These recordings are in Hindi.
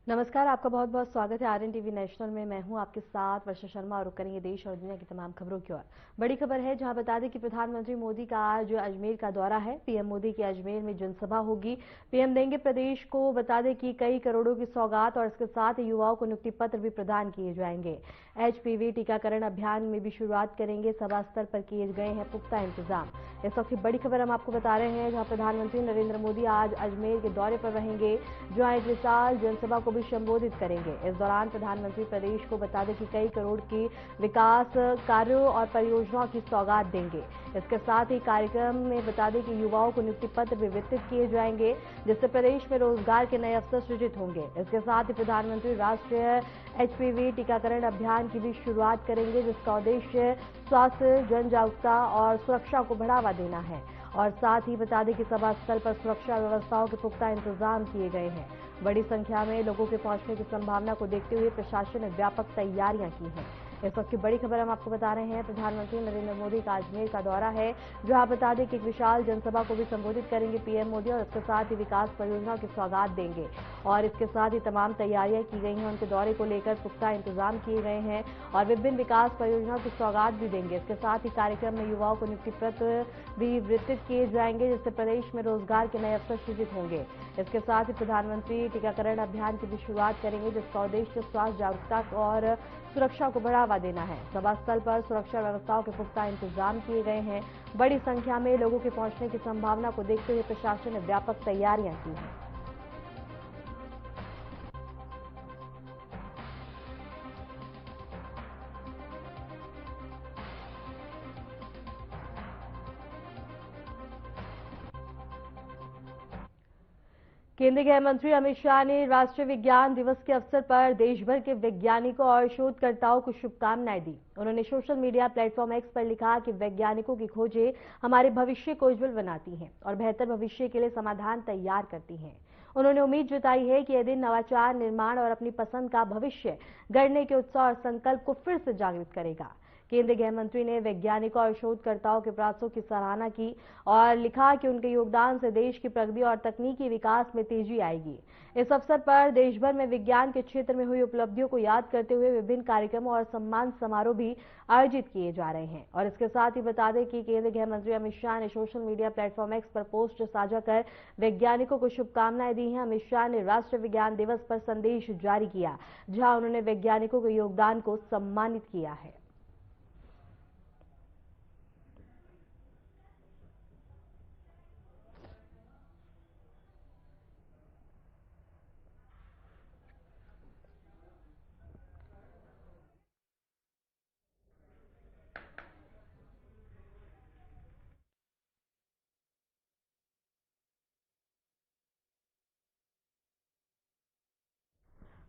नमस्कार, आपका बहुत बहुत स्वागत है आरएन टीवी नेशनल में। मैं हूं आपके साथ वर्षा शर्मा और रुक करेंगे देश और दुनिया की तमाम खबरों की ओर। बड़ी खबर है जहां बता दें कि प्रधानमंत्री मोदी का आज अजमेर का दौरा है। पीएम मोदी की अजमेर में जनसभा होगी। पीएम देंगे प्रदेश को बता दें कि कई करोड़ों की सौगात और इसके साथ ही युवाओं को नियुक्ति पत्र भी प्रदान किए जाएंगे। एचपीवी टीकाकरण अभियान में भी शुरुआत करेंगे। सभा स्तर पर किए गए हैं पुख्ता इंतजाम। इस वक्त की बड़ी खबर हम आपको बता रहे हैं जहां प्रधानमंत्री नरेंद्र मोदी आज अजमेर के दौरे पर रहेंगे, जहां एक विशाल जनसभा को भी संबोधित करेंगे। इस दौरान प्रधानमंत्री प्रदेश को बता दें कि कई करोड़ की विकास कार्यों और परियोजनाओं की सौगात देंगे। इसके साथ ही कार्यक्रम में बता दें कि युवाओं को नियुक्ति पत्र भी वितरित किए जाएंगे, जिससे प्रदेश में रोजगार के नए अवसर सृजित होंगे। इसके साथ ही प्रधानमंत्री राष्ट्रीय एचपीवी टीकाकरण अभियान की भी शुरुआत करेंगे, जिसका उद्देश्य स्वास्थ्य, जन जागरूकता और सुरक्षा को बढ़ावा देना है। और साथ ही बता दें कि सभा स्थल पर सुरक्षा व्यवस्थाओं के पुख्ता इंतजाम किए गए हैं। बड़ी संख्या में लोगों के पहुंचने की संभावना को देखते हुए प्रशासन ने व्यापक तैयारियां की हैं। इस वक्त की बड़ी खबर हम आपको बता रहे हैं, प्रधानमंत्री नरेंद्र मोदी का अजमेर का दौरा है, जहां बता दें कि एक विशाल जनसभा को भी संबोधित करेंगे पीएम मोदी और इसके साथ ही विकास परियोजनाओं की सौगात देंगे। और इसके साथ ही तमाम तैयारियां की गई हैं। उनके दौरे को लेकर पुख्ता इंतजाम किए गए हैं और विभिन्न विकास परियोजनाओं की सौगात भी देंगे। इसके साथ ही कार्यक्रम में युवाओं को नियुक्ति पत्र भी वितरित किए जाएंगे, जिससे प्रदेश में रोजगार के नए अवसर सृजित होंगे। इसके साथ ही प्रधानमंत्री टीकाकरण अभियान की भी शुरुआत करेंगे, जिसका उद्देश्य स्वास्थ्य जागरूकता और सुरक्षा को बढ़ावा देना है। सभा स्थल पर सुरक्षा व्यवस्थाओं के पुख्ता इंतजाम किए गए हैं। बड़ी संख्या में लोगों के पहुंचने की संभावना को देखते हुए प्रशासन ने व्यापक तैयारियां की हैं। केंद्रीय गृह मंत्री अमित शाह ने राष्ट्रीय विज्ञान दिवस के अवसर पर देश भर के वैज्ञानिकों और शोधकर्ताओं को शुभकामनाएं दी। उन्होंने सोशल मीडिया प्लेटफॉर्म एक्स पर लिखा कि वैज्ञानिकों की खोजें हमारे भविष्य को उज्जवल बनाती हैं और बेहतर भविष्य के लिए समाधान तैयार करती हैं। उन्होंने उम्मीद जताई है कि यह दिन नवाचार, निर्माण और अपनी पसंद का भविष्य गढ़ने के उत्साह और संकल्प को फिर से जागृत करेगा। केंद्रीय गृह मंत्री ने वैज्ञानिकों और शोधकर्ताओं के प्रयासों की सराहना की और लिखा कि उनके योगदान से देश की प्रगति और तकनीकी विकास में तेजी आएगी। इस अवसर पर देश भर में विज्ञान के क्षेत्र में हुई उपलब्धियों को याद करते हुए विभिन्न कार्यक्रमों और सम्मान समारोह भी आयोजित किए जा रहे हैं। और इसके साथ ही बता दें कि केंद्रीय गृह मंत्री अमित शाह ने सोशल मीडिया प्लेटफॉर्म एक्स पर पोस्ट साझा कर वैज्ञानिकों को शुभकामनाएं दी हैं। अमित शाह ने राष्ट्रीय विज्ञान दिवस पर संदेश जारी किया, जहां उन्होंने वैज्ञानिकों के योगदान को सम्मानित किया है।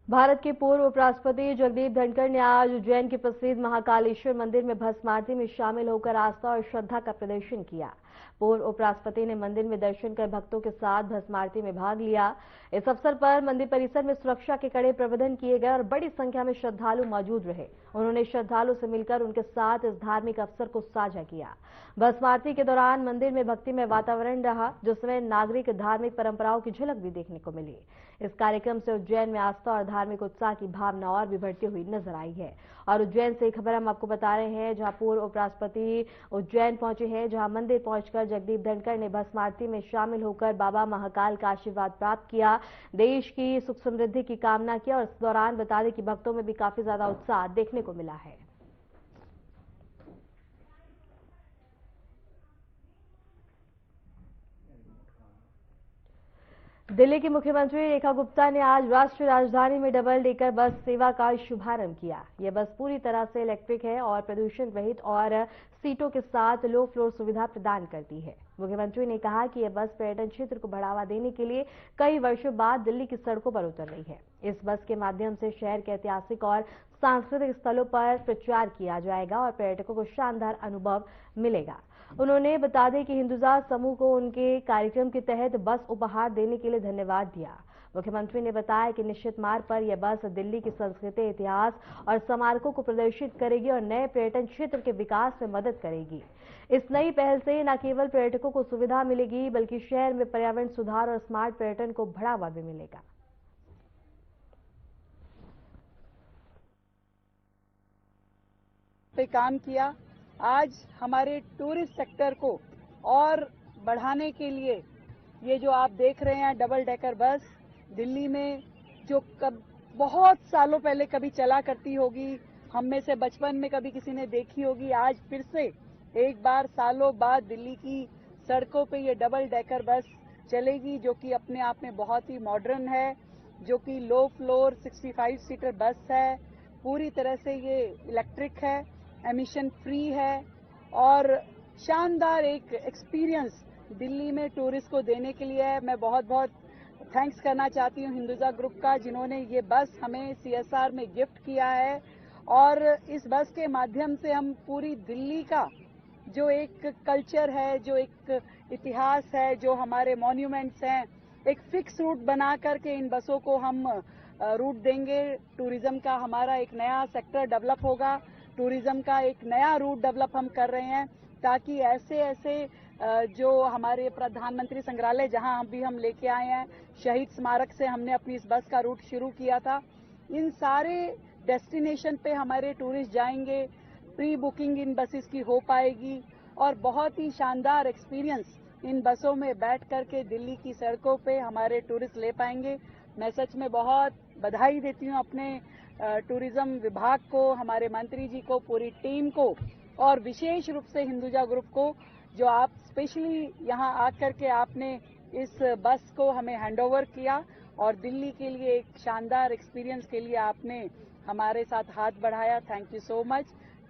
भारत के पूर्व उपराष्ट्रपति जगदीप धनखड़ ने आज उज्जैन के प्रसिद्ध महाकालेश्वर मंदिर में भस्म आरती में शामिल होकर आस्था और श्रद्धा का प्रदर्शन किया। पूर्व उपराष्ट्रपति ने मंदिर में दर्शन कर भक्तों के साथ भस्म आरती में भाग लिया। इस अवसर पर मंदिर परिसर में सुरक्षा के कड़े प्रबंधन किए गए और बड़ी संख्या में श्रद्धालु मौजूद रहे। उन्होंने श्रद्धालु से मिलकर उनके साथ इस धार्मिक अवसर को साझा किया। भस्म आरती के दौरान मंदिर में भक्तिमय वातावरण रहा, जिसमें नागरिक धार्मिक परंपराओं की झलक भी देखने को मिली। इस कार्यक्रम से उज्जैन में आस्था और धार्मिक उत्साह की भावना और भी बढ़ती हुई नजर आई है। और उज्जैन से खबर हम आपको बता रहे हैं, जहां पूर्व उपराष्ट्रपति उज्जैन पहुंचे हैं, जहां मंदिर पहुंचकर जगदीप धनखड़ ने भस्म आरती में शामिल होकर बाबा महाकाल का आशीर्वाद प्राप्त किया, देश की सुख समृद्धि की कामना की। और इस दौरान बता दें कि भक्तों में भी काफी ज्यादा उत्साह देखने को मिला है। दिल्ली की मुख्यमंत्री रेखा गुप्ता ने आज राष्ट्रीय राजधानी में डबल डेकर बस सेवा का शुभारंभ किया। यह बस पूरी तरह से इलेक्ट्रिक है और प्रदूषण रहित और सीटों के साथ लो फ्लोर सुविधा प्रदान करती है। मुख्यमंत्री ने कहा कि यह बस पर्यटन क्षेत्र को बढ़ावा देने के लिए कई वर्षों बाद दिल्ली की सड़कों पर उतर रही है। इस बस के माध्यम से शहर के ऐतिहासिक और सांस्कृतिक स्थलों पर प्रचार किया जाएगा और पर्यटकों को शानदार अनुभव मिलेगा। उन्होंने बता दें कि हिंदुजा समूह को उनके कार्यक्रम के तहत बस उपहार देने के लिए धन्यवाद दिया। मुख्यमंत्री ने बताया कि निश्चित मार्ग पर यह बस दिल्ली की संस्कृति, इतिहास और स्मारकों को प्रदर्शित करेगी और नए पर्यटन क्षेत्र के विकास में मदद करेगी। इस नई पहल से न केवल पर्यटकों को सुविधा मिलेगी, बल्कि शहर में पर्यावरण सुधार और स्मार्ट पर्यटन को बढ़ावा भी मिलेगा। पे काम किया। आज हमारे टूरिस्ट सेक्टर को और बढ़ाने के लिए ये जो आप देख रहे हैं डबल डेकर बस दिल्ली में जो बहुत सालों पहले कभी चला करती होगी, हम में से बचपन में कभी किसी ने देखी होगी, आज फिर से एक बार सालों बाद दिल्ली की सड़कों पे ये डबल डेकर बस चलेगी, जो कि अपने आप में बहुत ही मॉडर्न है, जो कि लो फ्लोर 65 सीटर बस है। पूरी तरह से ये इलेक्ट्रिक है, एमिशन फ्री है और शानदार एक एक्सपीरियंस दिल्ली में टूरिस्ट को देने के लिए है। मैं बहुत बहुत थैंक्स करना चाहती हूँ हिंदुजा ग्रुप का, जिन्होंने ये बस हमें CSR में गिफ्ट किया है और इस बस के माध्यम से हम पूरी दिल्ली का जो एक कल्चर है, जो एक इतिहास है, जो हमारे मॉन्यूमेंट्स हैं, एक फिक्स रूट बना करके इन बसों को हम रूट देंगे। टूरिज्म का हमारा एक नया सेक्टर डेवलप होगा, टूरिज्म का एक नया रूट डेवलप हम कर रहे हैं, ताकि ऐसे जो हमारे प्रधानमंत्री संग्रहालय जहां हम लेके आए हैं, शहीद स्मारक से हमने अपनी इस बस का रूट शुरू किया था, इन सारे डेस्टिनेशन पे हमारे टूरिस्ट जाएंगे। प्री बुकिंग इन बसेस की हो पाएगी और बहुत ही शानदार एक्सपीरियंस इन बसों में बैठ करके दिल्ली की सड़कों पे हमारे टूरिस्ट ले पाएंगे। मैं सच में बहुत बधाई देती हूँ अपने टूरिज्म विभाग को, हमारे मंत्री जी को, पूरी टीम को और विशेष रूप से हिंदुजा ग्रुप को, जो आप स्पेशली यहाँ आकर के आपने इस बस को हमें हैंडओवर किया और दिल्ली के लिए एक शानदार एक्सपीरियंस के लिए आपने हमारे साथ हाथ बढ़ाया। Thank you so much.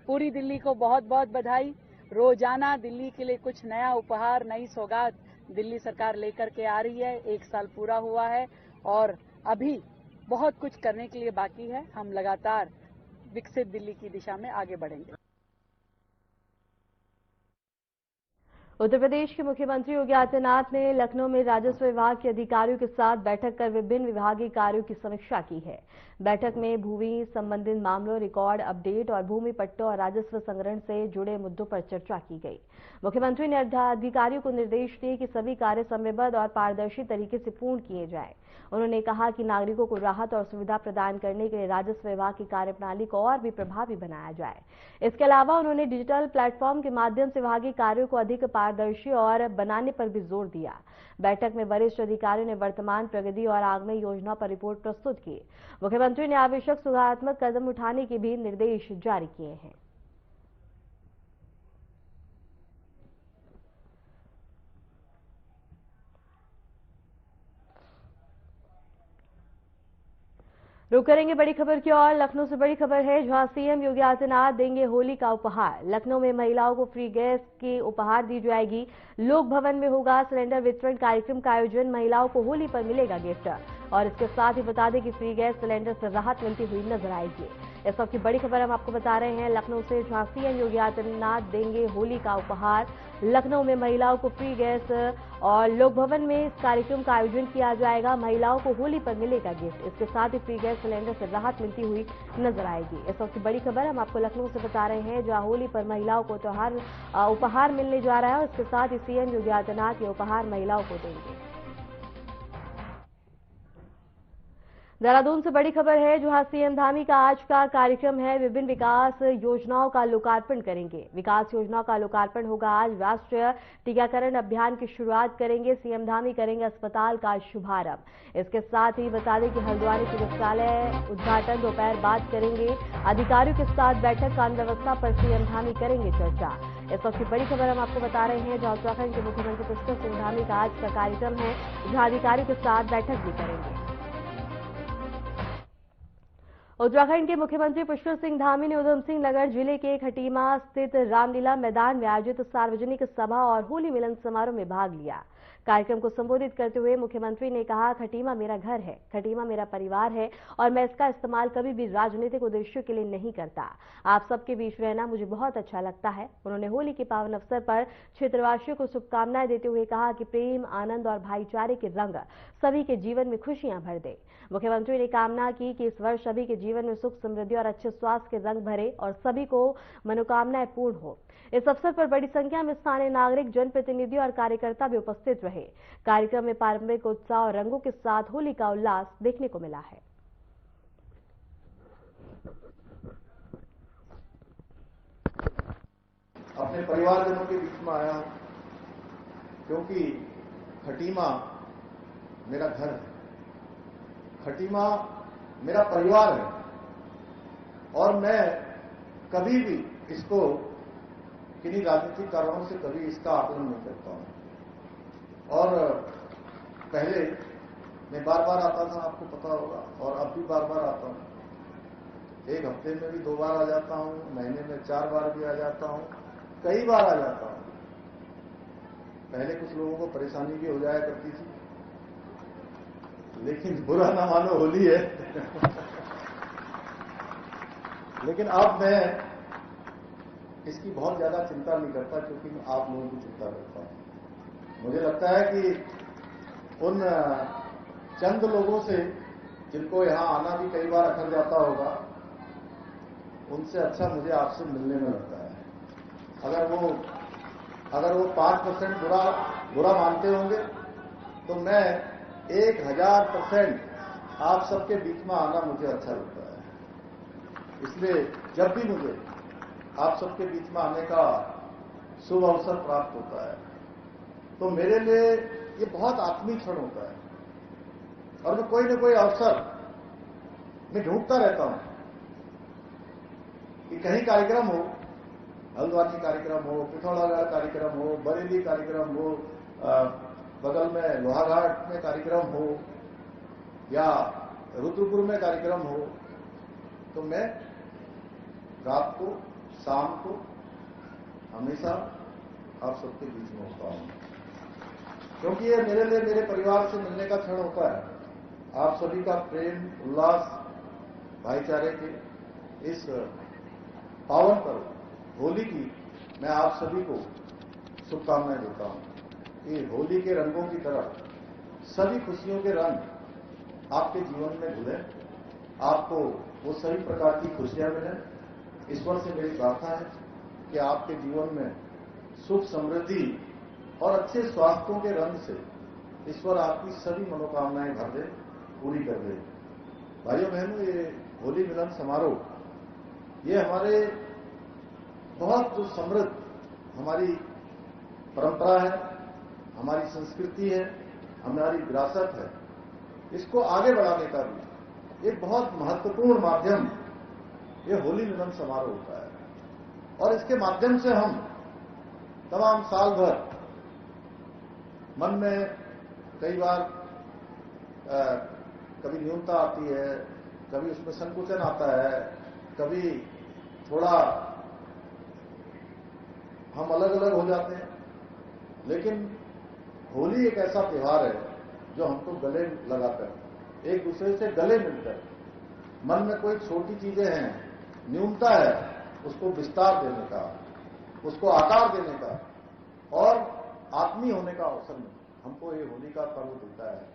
पूरी दिल्ली को बहुत बहुत बधाई। रोजाना दिल्ली के लिए कुछ नया उपहार, नई सौगात दिल्ली सरकार लेकर के आ रही है। 1 साल पूरा हुआ है और अभी बहुत कुछ करने के लिए बाकी है। हम लगातार विकसित दिल्ली की दिशा में आगे बढ़ेंगे। उत्तर प्रदेश के मुख्यमंत्री योगी आदित्यनाथ ने लखनऊ में राजस्व विभाग के अधिकारियों के साथ बैठक कर विभिन्न विभागीय कार्यों की समीक्षा की है। बैठक में भूमि संबंधित मामलों, रिकॉर्ड अपडेट और भूमि पट्टों और राजस्व संग्रहण से जुड़े मुद्दों पर चर्चा की गई। मुख्यमंत्री ने अधिकारियों को निर्देश दिए कि सभी कार्य समयबद्ध और पारदर्शी तरीके से पूर्ण किए जाएं। उन्होंने कहा कि नागरिकों को राहत और सुविधा प्रदान करने के लिए राजस्व विभाग की कार्यप्रणाली को और भी प्रभावी बनाया जाए। इसके अलावा उन्होंने डिजिटल प्लेटफॉर्म के माध्यम से विभागीय कार्यों को अधिक पारदर्शी और बनाने पर भी जोर दिया। बैठक में वरिष्ठ अधिकारियों ने वर्तमान प्रगति और आगामी योजना पर रिपोर्ट प्रस्तुत की। मुख्यमंत्री ने आवश्यक सुधारात्मक कदम उठाने के भी निर्देश जारी किए हैं। रुक करेंगे बड़ी खबर की ओर। लखनऊ से बड़ी खबर है, जहां सीएम योगी आदित्यनाथ देंगे होली का उपहार। लखनऊ में महिलाओं को फ्री गैस की उपहार दी जाएगी। लोक भवन में होगा सिलेंडर वितरण कार्यक्रम का आयोजन। महिलाओं को होली पर मिलेगा गिफ्ट और इसके साथ ही बता दें कि फ्री गैस सिलेंडर से राहत मिलती हुई नजर आएगी। इस वक्त की बड़ी खबर हम आपको बता रहे हैं लखनऊ से, जहां सीएम योगी आदित्यनाथ देंगे होली का उपहार। लखनऊ में महिलाओं को फ्री गैस और लोक भवन में इस कार्यक्रम का आयोजन किया जाएगा। महिलाओं को होली पर मिलेगा गिफ्ट, इसके साथ ही फ्री गैस सिलेंडर से राहत मिलती हुई नजर आएगी। इस वक्त की बड़ी खबर हम आपको लखनऊ से बता रहे हैं, जहां होली पर महिलाओं को उपहार मिलने जा रहा है और इसके साथ ही सीएम योगी आदित्यनाथ ये उपहार महिलाओं को देंगे। देहरादून से बड़ी खबर है, जहां सीएम धामी का आज का कार्यक्रम है। विभिन्न विकास योजनाओं का लोकार्पण करेंगे। विकास योजनाओं का लोकार्पण होगा आज। राष्ट्रीय टीकाकरण अभियान की शुरुआत करेंगे सीएम धामी, करेंगे अस्पताल का शुभारंभ। इसके साथ ही बता दें कि हल्द्वानी चिकित्सालय उद्घाटन दोपहर बाद करेंगे। अधिकारियों के साथ बैठक, कानून व्यवस्था पर सीएम धामी करेंगे चर्चा। इस वक्त की बड़ी खबर हम आपको बता रहे हैं, जहां उत्तराखंड के मुख्यमंत्री पुष्कर सिंह धामी का आज का कार्यक्रम है, जहां अधिकारियों के साथ बैठक भी करेंगे। उत्तराखंड के मुख्यमंत्री पुष्कर सिंह धामी ने उधम सिंह नगर जिले के खटीमा स्थित रामलीला मैदान में आयोजित सार्वजनिक सभा और होली मिलन समारोह में भाग लिया। कार्यक्रम को संबोधित करते हुए मुख्यमंत्री ने कहा, खटीमा मेरा घर है, खटीमा मेरा परिवार है और मैं इसका इस्तेमाल कभी भी राजनीतिक उद्देश्यों के लिए नहीं करता। आप सबके बीच रहना मुझे बहुत अच्छा लगता है। उन्होंने होली के पावन अवसर पर क्षेत्रवासियों को शुभकामनाएं देते हुए कहा कि प्रेम, आनंद और भाईचारे के रंग सभी के जीवन में खुशियां भर दे। मुख्यमंत्री ने कामना की कि इस वर्ष सभी के जीवन में सुख, समृद्धि और अच्छे स्वास्थ्य के रंग भरे और सभी को मनोकामनाएं पूर्ण हो। इस अवसर पर बड़ी संख्या में स्थानीय नागरिक, जनप्रतिनिधि और कार्यकर्ता भी उपस्थित रहे। कार्यक्रम में पारंपरिक उत्साह और रंगों के साथ होली का उल्लास देखने को मिला है। अपने परिवारजनों के बीच में आया हूं, क्योंकि खटीमा मेरा घर है, खटीमा मेरा परिवार है और मैं कभी भी इसको किन्हीं राजनीतिक कारणों से कभी इसका आकलन नहीं करता हूं। और पहले मैं बार बार आता था, आपको पता होगा, और अब भी बार बार आता हूं। एक हफ्ते में भी 2 बार आ जाता हूं, महीने में 4 बार भी आ जाता हूं, कई बार आ जाता हूं। पहले कुछ लोगों को परेशानी भी हो जाया करती थी, लेकिन बुरा ना मानो, होली है लेकिन अब मैं इसकी बहुत ज्यादा चिंता नहीं करता, क्योंकि मैं आप लोगों की चिंता करता हूं। मुझे लगता है कि उन चंद लोगों से जिनको यहां आना भी कई बार अखर जाता होगा, उनसे अच्छा मुझे आपसे मिलने में लगता है। अगर वो 5% बुरा मानते होंगे, तो मैं 1000% आप सबके बीच में आना मुझे अच्छा लगता है। इसलिए जब भी मुझे आप सबके बीच में आने का शुभ अवसर प्राप्त होता है, तो मेरे लिए ये बहुत आत्मीय क्षण होता है और मैं कोई न कोई अवसर मैं ढूंढता रहता हूं कि कहीं कार्यक्रम हो, हल्द्वानी कार्यक्रम हो, पिथौरागढ़ कार्यक्रम हो, बरेली कार्यक्रम हो, बगल में लोहाघाट में कार्यक्रम हो या रुद्रपुर में कार्यक्रम हो, तो मैं रात को, शाम को हमेशा आप सबके बीच में होता हूं, क्योंकि ये मेरे लिए मेरे परिवार से मिलने का क्षण होता है। आप सभी का प्रेम, उल्लास, भाईचारे के इस पावन पर्व होली की मैं आप सभी को शुभकामनाएं देता हूं कि होली के रंगों की तरह सभी खुशियों के रंग आपके जीवन में घुले, आपको वो सभी प्रकार की खुशियां मिलें। ईश्वर से मेरी प्रार्थना है कि आपके जीवन में सुख, समृद्धि और अच्छे स्वास्थ्यों के रंग से ईश्वर आपकी सभी मनोकामनाएं भर दे, पूरी कर दे। भाइयों बहनों, ये होली मिलन समारोह ये हमारे बहुत जो समृद्ध हमारी परंपरा है, हमारी संस्कृति है, हमारी विरासत है, इसको आगे बढ़ाने का भी एक बहुत महत्वपूर्ण माध्यम ये होली मिलन समारोह होता है। और इसके माध्यम से हम तमाम साल भर मन में कई बार कभी न्यूनता आती है, कभी उसमें संकुचन आता है, कभी थोड़ा हम अलग अलग हो जाते हैं, लेकिन होली एक ऐसा त्योहार है जो हमको गले लगाकर, एक दूसरे से गले मिलकर, मन में कोई छोटी चीजें हैं, न्यूनता है, उसको विस्तार देने का, उसको आकार देने का और आत्मीय होने का अवसर हमको ये होली का पर्व देता है।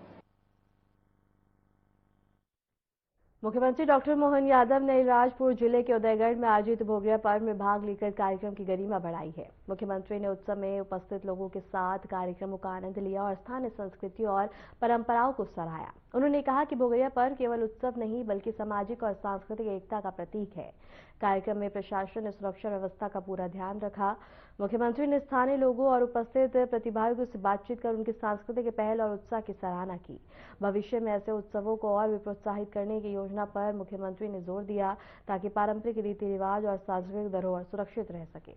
मुख्यमंत्री डॉक्टर मोहन यादव ने इलाहाबाद जिले के उदयगढ़ में आयोजित भोगरिया पर्व में भाग लेकर कार्यक्रम की गरिमा बढ़ाई है। मुख्यमंत्री ने उत्सव में उपस्थित लोगों के साथ कार्यक्रमों का आनंद लिया और स्थानीय संस्कृति और परंपराओं को सराहा। उन्होंने कहा कि भोगरिया पर्व केवल उत्सव नहीं बल्कि सामाजिक और सांस्कृतिक एकता का प्रतीक है। कार्यक्रम में प्रशासन ने सुरक्षा व्यवस्था का पूरा ध्यान रखा। मुख्यमंत्री ने स्थानीय लोगों और उपस्थित प्रतिभागियों से बातचीत कर उनकी सांस्कृतिक पहल और उत्साह की सराहना की। भविष्य में ऐसे उत्सवों को और भी प्रोत्साहित करने की योजना पर मुख्यमंत्री ने जोर दिया ताकि पारंपरिक रीति रिवाज और सांस्कृतिक धरोहर सुरक्षित रह सके।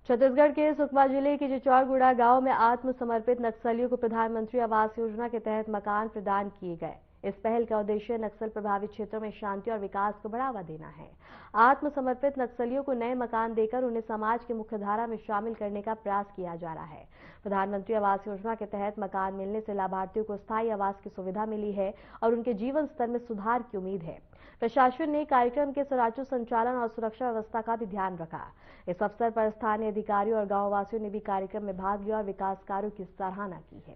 छत्तीसगढ़ के सुकमा जिले के चिचौड़गुड़ा गांव में आत्मसमर्पित नक्सलियों को प्रधानमंत्री आवास योजना के तहत मकान प्रदान किए गए। इस पहल का उद्देश्य नक्सल प्रभावित क्षेत्रों में शांति और विकास को बढ़ावा देना है। आत्मसमर्पित नक्सलियों को नए मकान देकर उन्हें समाज की मुख्यधारा में शामिल करने का प्रयास किया जा रहा है। प्रधानमंत्री आवास योजना के तहत मकान मिलने से लाभार्थियों को स्थायी आवास की सुविधा मिली है और उनके जीवन स्तर में सुधार की उम्मीद है। प्रशासन ने कार्यक्रम के सुचारू संचालन और सुरक्षा व्यवस्था का भी ध्यान रखा। इस अवसर पर स्थानीय अधिकारियों और गांववासियों ने भी कार्यक्रम में भाग लिया और विकास कार्यों की सराहना की है।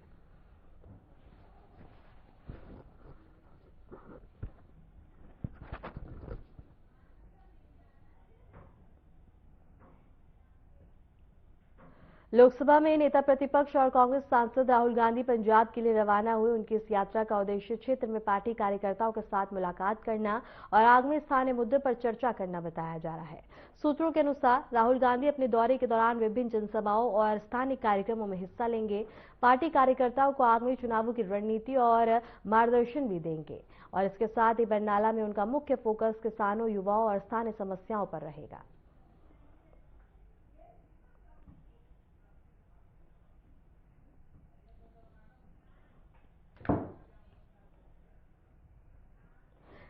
लोकसभा में नेता प्रतिपक्ष और कांग्रेस सांसद राहुल गांधी पंजाब के लिए रवाना हुए। उनकी इस यात्रा का उद्देश्य क्षेत्र में पार्टी कार्यकर्ताओं के साथ मुलाकात करना और आगामी स्थानीय मुद्दों पर चर्चा करना बताया जा रहा है। सूत्रों के अनुसार राहुल गांधी अपने दौरे के दौरान विभिन्न जनसभाओं और स्थानीय कार्यक्रमों में हिस्सा लेंगे। पार्टी कार्यकर्ताओं को आगामी चुनावों की रणनीति और मार्गदर्शन भी देंगे और इसके साथ ही बरनाला में उनका मुख्य फोकस किसानों, युवाओं और स्थानीय समस्याओं पर रहेगा।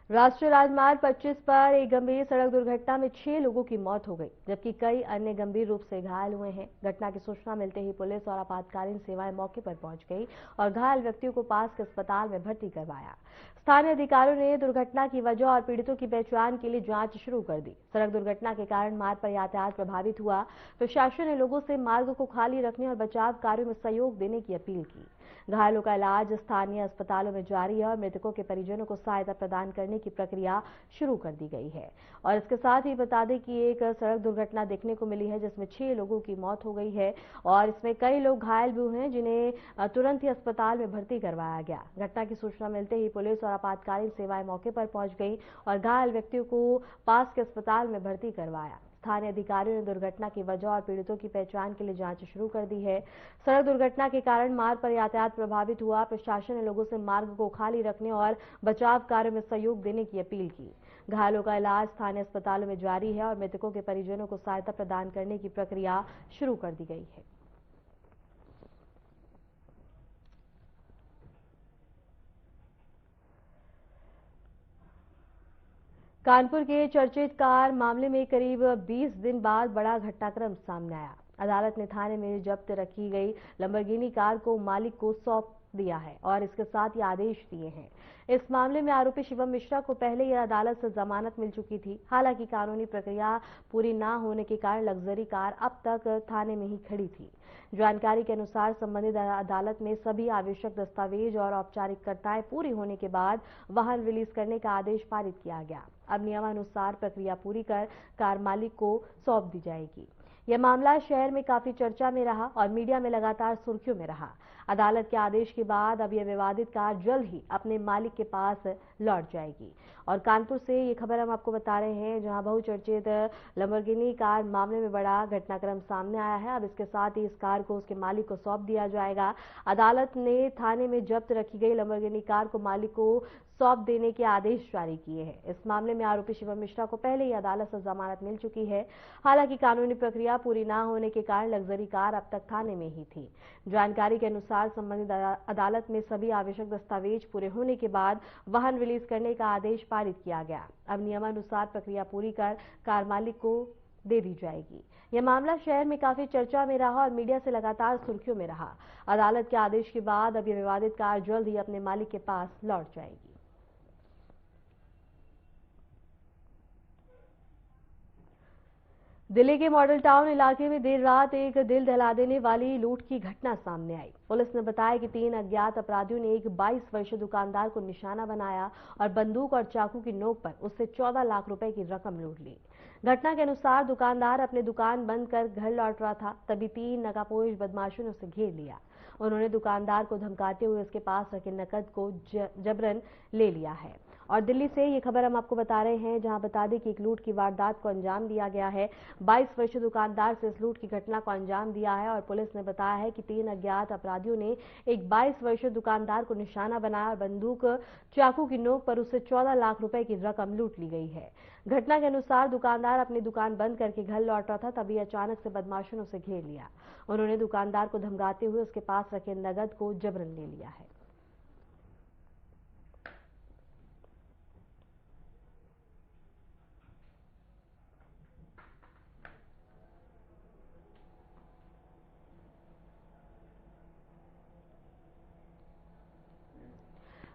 राष्ट्रीय राजमार्ग 25 पर एक गंभीर सड़क दुर्घटना में 6 लोगों की मौत हो गई, जबकि कई अन्य गंभीर रूप से घायल हुए हैं। घटना की सूचना मिलते ही पुलिस और आपातकालीन सेवाएं मौके पर पहुंच गई और घायल व्यक्तियों को पास के अस्पताल में भर्ती करवाया। स्थानीय अधिकारियों ने दुर्घटना की वजह और पीड़ितों की पहचान के लिए जांच शुरू कर दी। सड़क दुर्घटना के कारण मार्ग पर यातायात प्रभावित हुआ। प्रशासन ने लोगों से मार्ग को खाली रखने और बचाव कार्यों में सहयोग देने की अपील की। घायलों का इलाज स्थानीय अस्पतालों में जारी है और मृतकों के परिजनों को सहायता प्रदान करने की प्रक्रिया शुरू कर दी गई है। और इसके साथ ही बता दें कि एक सड़क दुर्घटना देखने को मिली है जिसमें 6 लोगों की मौत हो गई है और इसमें कई लोग घायल भी हुए हैं, जिन्हें तुरंत ही अस्पताल में भर्ती करवाया गया। घटना की सूचना मिलते ही पुलिस और आपातकालीन सेवाएं मौके पर पहुंच गई और घायल व्यक्तियों को पास के अस्पताल में भर्ती करवाया। स्थानीय अधिकारियों ने दुर्घटना की वजह और पीड़ितों की पहचान के लिए जांच शुरू कर दी है। सड़क दुर्घटना के कारण मार्ग पर यातायात प्रभावित हुआ। प्रशासन ने लोगों से मार्ग को खाली रखने और बचाव कार्य में सहयोग देने की अपील की। घायलों का इलाज स्थानीय अस्पतालों में जारी है और मृतकों के परिजनों को सहायता प्रदान करने की प्रक्रिया शुरू कर दी गई है। कानपुर के चर्चित कार मामले में करीब 20 दिन बाद बड़ा घटनाक्रम सामने आया। अदालत ने थाने में जब्त रखी गई लंबरगिनी कार को मालिक को सौंप दिया है और इसके साथ ही आदेश दिए हैं। इस मामले में आरोपी शिवम मिश्रा को पहले ही अदालत से जमानत मिल चुकी थी। हालांकि कानूनी प्रक्रिया पूरी न होने के कारण लग्जरी कार अब तक थाने में ही खड़ी थी। जानकारी के अनुसार संबंधित अदालत में सभी आवश्यक दस्तावेज और औपचारिकताएं पूरी होने के बाद वाहन रिलीज करने का आदेश पारित किया गया। अब नियमानुसार प्रक्रिया पूरी कर कार मालिक को सौंप दी जाएगी। यह मामला शहर में काफी चर्चा में रहा और मीडिया में लगातार सुर्खियों में रहा। अदालत के आदेश के बाद अब यह विवादित कार जल्द ही अपने मालिक के पास लौट जाएगी। और कानपुर से ये खबर हम आपको बता रहे हैं, जहां बहुचर्चित लंबरगिनी कार मामले में बड़ा घटनाक्रम सामने आया है। अब इसके साथ ही इस कार को उसके मालिक को सौंप दिया जाएगा। अदालत ने थाने में जब्त रखी गई लंबरगिनी कार को मालिक को सौंप देने के आदेश जारी किए हैं। इस मामले में आरोपी शिवम मिश्रा को पहले ही अदालत से जमानत मिल चुकी है। हालांकि कानूनी प्रक्रिया पूरी न होने के कारण लग्जरी कार अब तक थाने में ही थी। जानकारी के अनुसार संबंधित अदालत में सभी आवश्यक दस्तावेज पूरे होने के बाद वाहन रिलीज करने का आदेश पारित किया गया। अब नियमानुसार प्रक्रिया पूरी कर कार मालिक को दे दी जाएगी। यह मामला शहर में काफी चर्चा में रहा और मीडिया से लगातार सुर्खियों में रहा। अदालत के आदेश के बाद अब यह विवादित कार जल्द ही अपने मालिक के पास लौट जाएगी। दिल्ली के मॉडल टाउन इलाके में देर रात एक दिल दहला देने वाली लूट की घटना सामने आई। पुलिस ने बताया कि 3 अज्ञात अपराधियों ने एक 22 वर्षीय दुकानदार को निशाना बनाया और बंदूक और चाकू की नोक पर उससे 14 लाख रुपए की रकम लूट ली। घटना के अनुसार दुकानदार अपनी दुकान बंद कर घर लौट रहा था, तभी 3 नकाबपोश बदमाशों ने उसे घेर लिया। उन्होंने दुकानदार को धमकाते हुए उसके पास रखे नकद को जबरन ले लिया है। और दिल्ली से ये खबर हम आपको बता रहे हैं, जहां बता दें कि एक लूट की वारदात को अंजाम दिया गया है। 22 वर्षीय दुकानदार से इस लूट की घटना को अंजाम दिया है और पुलिस ने बताया है कि 3 अज्ञात अपराधियों ने एक 22 वर्षीय दुकानदार को निशाना बनाया और बंदूक चाकू की नोक पर उससे 14 लाख रुपए की रकम लूट ली गई है। घटना के अनुसार दुकानदार अपनी दुकान बंद करके घर लौट रहा था, तभी अचानक से बदमाशों ने उसे घेर लिया। उन्होंने दुकानदार को धमकाते हुए उसके पास रखे नकद को जबरन ले लिया है।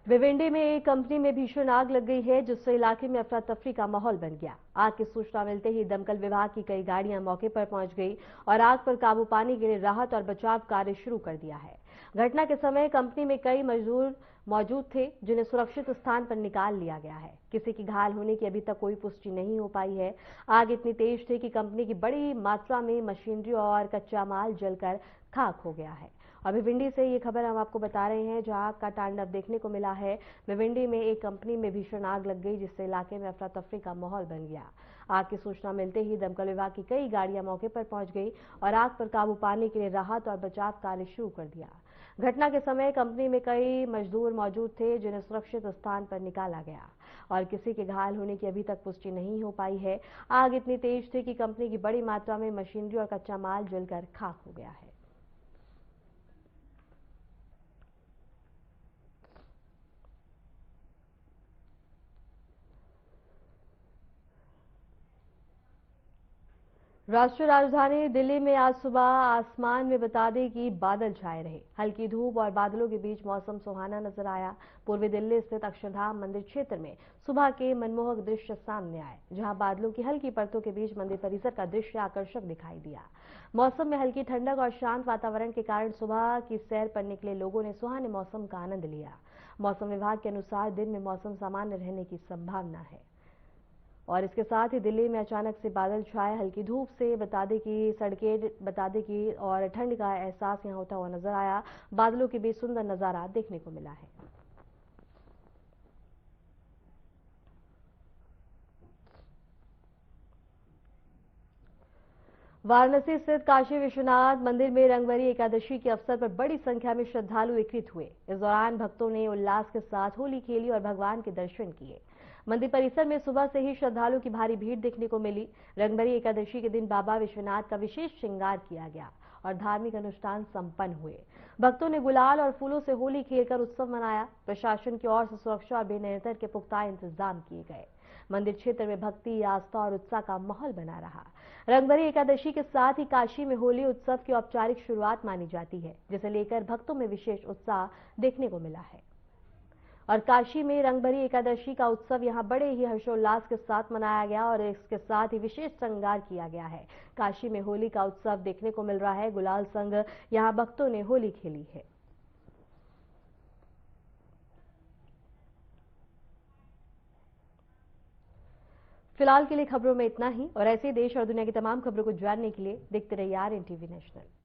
भिवंडी में एक कंपनी में भीषण आग लग गई है, जिससे इलाके में अफरा तफरी का माहौल बन गया। आग की सूचना मिलते ही दमकल विभाग की कई गाड़ियां मौके पर पहुंच गई और आग पर काबू पाने के लिए राहत और बचाव कार्य शुरू कर दिया है। घटना के समय कंपनी में कई मजदूर मौजूद थे, जिन्हें सुरक्षित स्थान पर निकाल लिया गया है। किसी की घायल होने की अभी तक कोई पुष्टि नहीं हो पाई है। आग इतनी तेज थी कि कंपनी की बड़ी मात्रा में मशीनरी और कच्चा माल जलकर खाक हो गया है। और भिवंडी से ये खबर हम आपको बता रहे हैं, जहां आग का तांडव देखने को मिला है। भिवंडी में एक कंपनी में भीषण आग लग गई, जिससे इलाके में अफरा तफरी का माहौल बन गया। आग की सूचना मिलते ही दमकल विभाग की कई गाड़ियां मौके पर पहुंच गई और आग पर काबू पाने के लिए राहत और बचाव कार्य शुरू कर दिया। घटना के समय कंपनी में कई मजदूर मौजूद थे, जिन्हें सुरक्षित स्थान पर निकाला गया और किसी के घायल होने की अभी तक पुष्टि नहीं हो पाई है। आग इतनी तेज थी कि कंपनी की बड़ी मात्रा में मशीनरी और कच्चा माल जलकर खाक हो गया है। राष्ट्रीय राजधानी दिल्ली में आज सुबह आसमान में बता दें कि बादल छाए रहे। हल्की धूप और बादलों के बीच मौसम सुहाना नजर आया। पूर्वी दिल्ली स्थित अक्षरधाम मंदिर क्षेत्र में सुबह के मनमोहक दृश्य सामने आए, जहां बादलों की हल्की परतों के बीच मंदिर परिसर का दृश्य आकर्षक दिखाई दिया। मौसम में हल्की ठंडक और शांत वातावरण के कारण सुबह की सैर पर निकले लोगों ने सुहाने मौसम का आनंद लिया। मौसम विभाग के अनुसार दिन में मौसम सामान्य रहने की संभावना है। और इसके साथ ही दिल्ली में अचानक से बादल छाए, हल्की धूप से बता दें कि और ठंड का एहसास यहां होता हुआ नजर आया। बादलों के बीच सुंदर नजारा देखने को मिला है। वाराणसी स्थित काशी विश्वनाथ मंदिर में रंगभरी एकादशी के अवसर पर बड़ी संख्या में श्रद्धालु एकत्रित हुए। इस दौरान भक्तों ने उल्लास के साथ होली खेली और भगवान के दर्शन किए। मंदिर परिसर में सुबह से ही श्रद्धालुओं की भारी भीड़ देखने को मिली। रंगभरी एकादशी के दिन बाबा विश्वनाथ का विशेष श्रृंगार किया गया और धार्मिक अनुष्ठान संपन्न हुए। भक्तों ने गुलाल और फूलों से होली खेलकर उत्सव मनाया। प्रशासन की ओर से सुरक्षा और बेनहितर के पुख्ता इंतजाम किए गए। मंदिर क्षेत्र में भक्ति, आस्था और उत्साह का माहौल बना रहा। रंगभरी एकादशी के साथ ही काशी में होली उत्सव की औपचारिक शुरुआत मानी जाती है, जिसे लेकर भक्तों में विशेष उत्साह देखने को मिला है। और काशी में रंगभरी एकादशी का उत्सव यहां बड़े ही हर्षोल्लास के साथ मनाया गया और इसके साथ ही विशेष श्रृंगार किया गया है। काशी में होली का उत्सव देखने को मिल रहा है। गुलाल संग यहां भक्तों ने होली खेली है। फिलहाल के लिए खबरों में इतना ही और ऐसे देश और दुनिया की तमाम खबरों को जानने के लिए देखते रहिए RNTV नेशनल।